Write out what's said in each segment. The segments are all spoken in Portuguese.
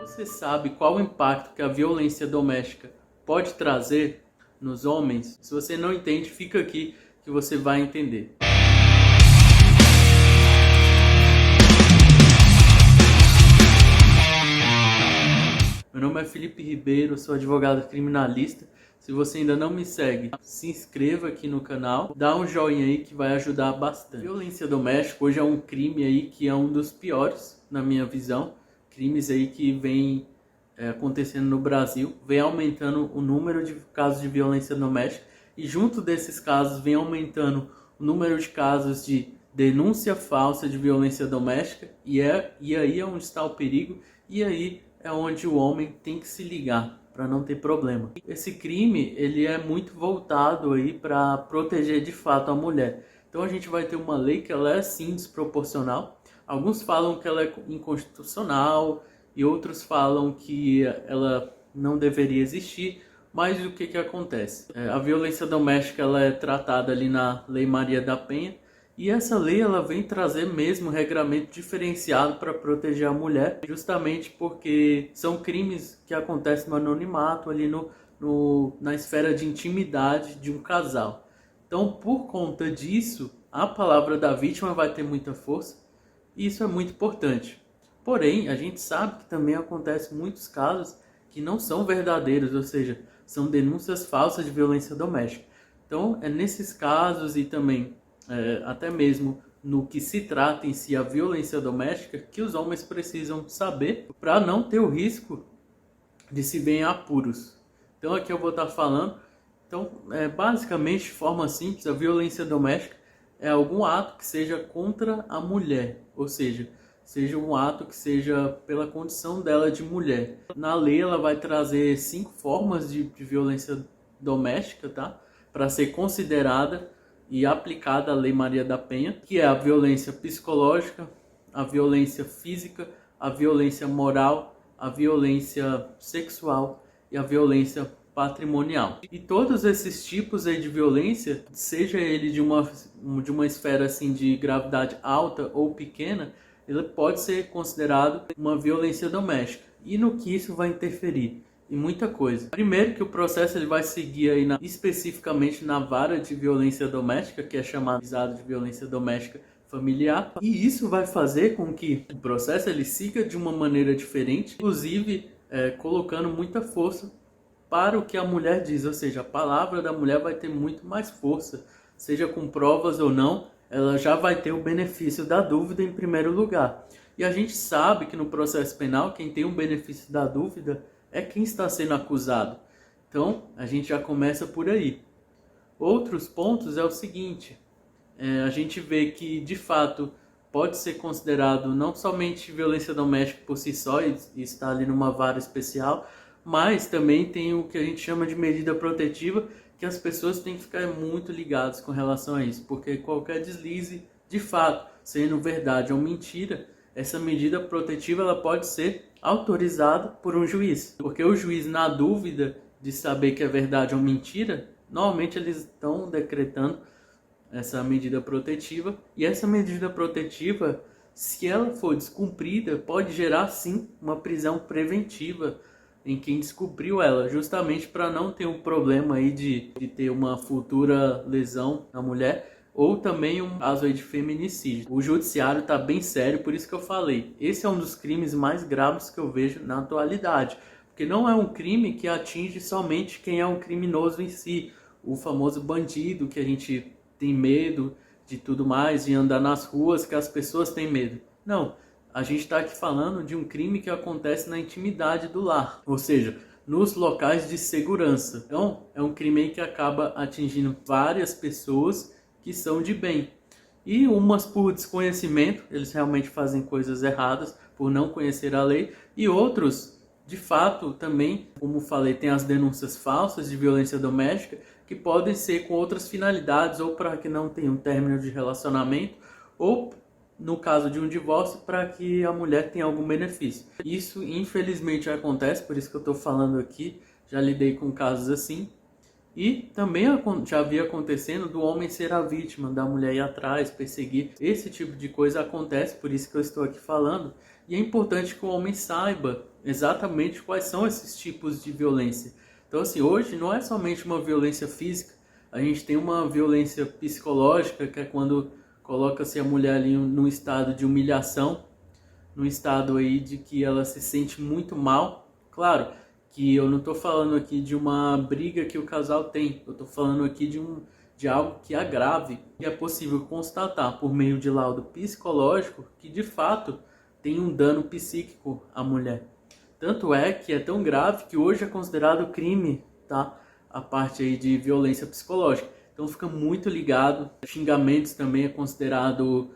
Você sabe qual o impacto que a violência doméstica pode trazer nos homens? Se você não entende, fica aqui que você vai entender. Meu nome é Felipe Ribeiro, sou advogado criminalista. Se você ainda não me segue, se inscreva aqui no canal, dá um joinha aí que vai ajudar bastante. Violência doméstica hoje é um crime aí que é um dos piores, na minha visão. Crimes aí que vem acontecendo no Brasil, vem aumentando o número de casos de violência doméstica e junto desses casos vem aumentando o número de casos de denúncia falsa de violência doméstica e aí é onde está o perigo e aí é onde o homem tem que se ligar para não ter problema. Esse crime ele é muito voltado aí para proteger de fato a mulher. Então a gente vai ter uma lei que ela é sim desproporcional. Alguns falam que ela é inconstitucional e outros falam que ela não deveria existir. Mas o que acontece? A violência doméstica ela é tratada ali na Lei Maria da Penha. E essa lei ela vem trazer mesmo regramento diferenciado para proteger a mulher, justamente porque são crimes que acontecem no anonimato, ali na esfera de intimidade de um casal. Então, por conta disso, a palavra da vítima vai ter muita força e isso é muito importante. Porém, a gente sabe que também acontecem muitos casos que não são verdadeiros, ou seja, são denúncias falsas de violência doméstica. Então, é nesses casos e também até mesmo no que se trata em si a violência doméstica, que os homens precisam saber para não ter o risco de se ver em apuros. Então aqui eu vou estar falando, basicamente de forma simples, a violência doméstica é algum ato que seja contra a mulher, ou seja um ato que seja pela condição dela de mulher. Na lei ela vai trazer 5 formas de violência doméstica, tá? Para ser considerada e aplicada a Lei Maria da Penha, que é a violência psicológica, a violência física, a violência moral, a violência sexual e a violência patrimonial. E todos esses tipos aí de violência, seja ele de uma esfera assim de gravidade alta ou pequena, ele pode ser considerado uma violência doméstica. E no que isso vai interferir? Em muita coisa. Primeiro que o processo ele vai seguir aí especificamente na vara de violência doméstica, que é chamada de violência doméstica familiar, e isso vai fazer com que o processo ele siga de uma maneira diferente, inclusive colocando muita força para o que a mulher diz, ou seja, a palavra da mulher vai ter muito mais força, seja com provas ou não, ela já vai ter o benefício da dúvida em primeiro lugar. E a gente sabe que no processo penal, quem tem o benefício da dúvida é quem está sendo acusado. Então, a gente já começa por aí. Outros pontos é o seguinte, a gente vê que, de fato, pode ser considerado não somente violência doméstica por si só, e está ali numa vara especial, mas também tem o que a gente chama de medida protetiva, que as pessoas têm que ficar muito ligadas com relação a isso, porque qualquer deslize, de fato, sendo verdade ou mentira, essa medida protetiva ela pode ser autorizada por um juiz. Porque o juiz, na dúvida de saber que é verdade ou mentira, normalmente eles estão decretando essa medida protetiva. E essa medida protetiva, se ela for descumprida, pode gerar sim uma prisão preventiva em quem descobriu ela, justamente para não ter um problema aí de ter uma futura lesão na mulher, ou também um caso aí de feminicídio. O judiciário está bem sério, por isso que eu falei. Esse é um dos crimes mais graves que eu vejo na atualidade. Porque não é um crime que atinge somente quem é um criminoso em si. O famoso bandido, que a gente tem medo de tudo mais, de andar nas ruas, que as pessoas têm medo. Não, a gente está aqui falando de um crime que acontece na intimidade do lar. Ou seja, nos locais de segurança. Então, é um crime que acaba atingindo várias pessoas que são de bem. E umas por desconhecimento, eles realmente fazem coisas erradas por não conhecer a lei, e outros, de fato, também, como falei, tem as denúncias falsas de violência doméstica, que podem ser com outras finalidades, ou para que não tenha um término de relacionamento, ou, no caso de um divórcio, para que a mulher tenha algum benefício. Isso, infelizmente, acontece, por isso que eu estou falando aqui, já lidei com casos assim. E também já havia acontecendo do homem ser a vítima, da mulher ir atrás, perseguir. Esse tipo de coisa acontece, por isso que eu estou aqui falando. E é importante que o homem saiba exatamente quais são esses tipos de violência. Então, assim, hoje não é somente uma violência física, a gente tem uma violência psicológica, que é quando coloca-se a mulher ali num estado de humilhação, num estado aí de que ela se sente muito mal. Claro que eu não estou falando aqui de uma briga que o casal tem, eu estou falando aqui de algo que é grave, e é possível constatar por meio de laudo psicológico que de fato tem um dano psíquico à mulher. Tanto é que é tão grave que hoje é considerado crime, tá? A parte aí de violência psicológica. Então fica muito ligado. Xingamentos também é considerado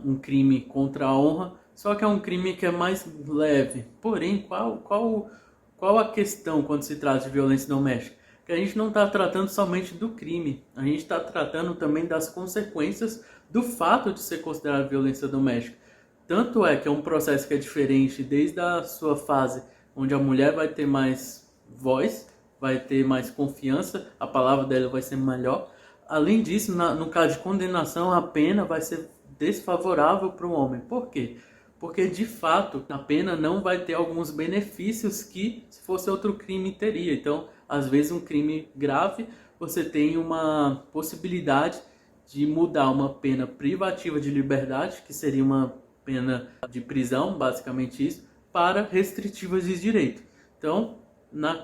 um crime contra a honra, só que é um crime que é mais leve. Porém, qual a questão quando se trata de violência doméstica? Que a gente não está tratando somente do crime, a gente está tratando também das consequências do fato de ser considerado violência doméstica. Tanto é que é um processo que é diferente desde a sua fase, onde a mulher vai ter mais voz, vai ter mais confiança, a palavra dela vai ser melhor. Além disso, no caso de condenação, a pena vai ser desfavorável para o homem. Por quê? Porque, de fato, a pena não vai ter alguns benefícios que, se fosse outro crime, teria. Então, às vezes, um crime grave, você tem uma possibilidade de mudar uma pena privativa de liberdade, que seria uma pena de prisão, basicamente isso, para restritivas de direito. Então,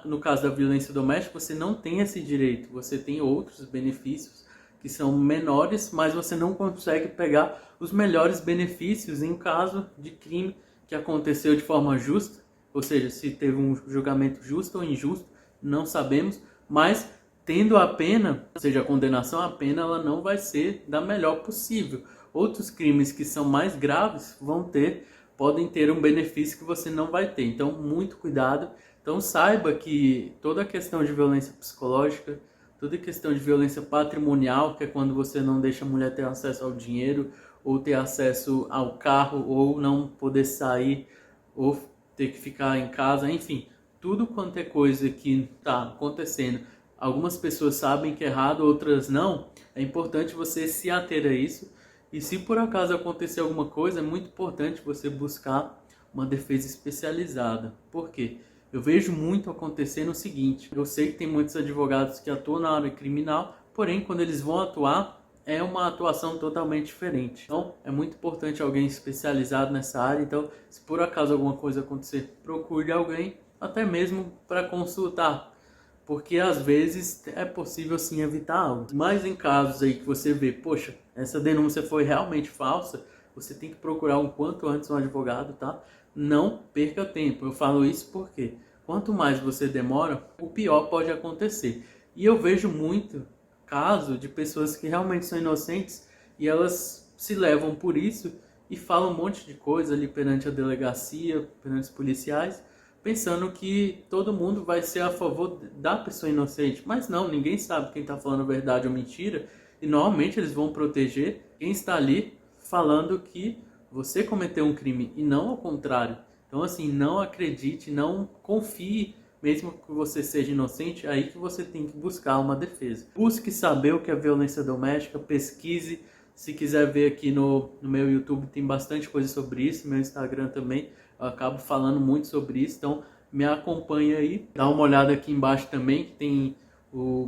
no caso da violência doméstica, você não tem esse direito, você tem outros benefícios que são menores, mas você não consegue pegar os melhores benefícios em caso de crime que aconteceu de forma justa, ou seja, se teve um julgamento justo ou injusto, não sabemos, mas tendo a pena, ou seja, a condenação, a pena ela não vai ser da melhor possível. Outros crimes que são mais graves podem ter um benefício que você não vai ter. Então, muito cuidado. Então, saiba que toda a questão de violência psicológica, toda a questão de violência patrimonial, que é quando você não deixa a mulher ter acesso ao dinheiro, ou ter acesso ao carro, ou não poder sair, ou ter que ficar em casa, enfim, tudo quanto é coisa que está acontecendo. Algumas pessoas sabem que é errado, outras não. É importante você se ater a isso. E se por acaso acontecer alguma coisa, é muito importante você buscar uma defesa especializada. Por quê? Eu vejo muito acontecer no seguinte: eu sei que tem muitos advogados que atuam na área criminal, porém quando eles vão atuar, é uma atuação totalmente diferente. Então é muito importante alguém especializado nessa área. Então, se por acaso alguma coisa acontecer, procure alguém, até mesmo para consultar. Porque às vezes é possível sim evitar algo. Mas em casos aí que você vê, poxa, essa denúncia foi realmente falsa, você tem que procurar um quanto antes um advogado, tá? Não perca tempo. Eu falo isso porque quanto mais você demora, o pior pode acontecer. E eu vejo muito caso de pessoas que realmente são inocentes e elas se levam por isso e falam um monte de coisa ali perante a delegacia, perante os policiais, pensando que todo mundo vai ser a favor da pessoa inocente. Mas não, ninguém sabe quem está falando verdade ou mentira. E normalmente eles vão proteger quem está ali falando que você cometeu um crime e não ao contrário. Então assim, não acredite, não confie, mesmo que você seja inocente, aí que você tem que buscar uma defesa. Busque saber o que é violência doméstica, pesquise. Se quiser ver aqui no meu YouTube tem bastante coisa sobre isso, meu Instagram também. Eu acabo falando muito sobre isso, então me acompanha aí. Dá uma olhada aqui embaixo também, que tem o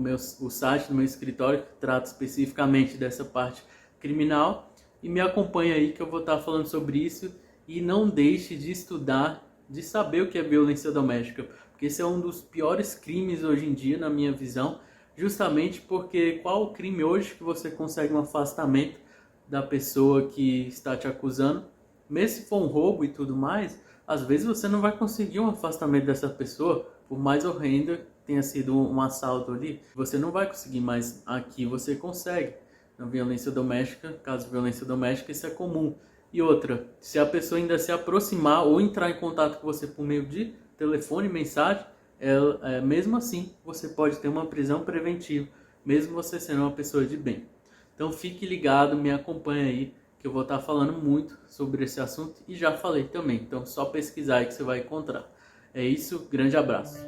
site do meu escritório, que trata especificamente dessa parte criminal. E me acompanha aí que eu vou estar falando sobre isso. E não deixe de estudar, de saber o que é violência doméstica. Porque esse é um dos piores crimes hoje em dia, na minha visão. Justamente porque qual o crime hoje que você consegue um afastamento da pessoa que está te acusando? Mesmo se for um roubo e tudo mais, às vezes você não vai conseguir um afastamento dessa pessoa, por mais horrenda que tenha sido um assalto ali, você não vai conseguir, mas aqui você consegue. Na violência doméstica, caso de violência doméstica, isso é comum. E outra, se a pessoa ainda se aproximar ou entrar em contato com você por meio de telefone, mensagem, mesmo assim você pode ter uma prisão preventiva, mesmo você sendo uma pessoa de bem. Então fique ligado, me acompanhe aí, que eu vou estar falando muito sobre esse assunto e já falei também. Então só pesquisar aí que você vai encontrar. É isso, grande abraço.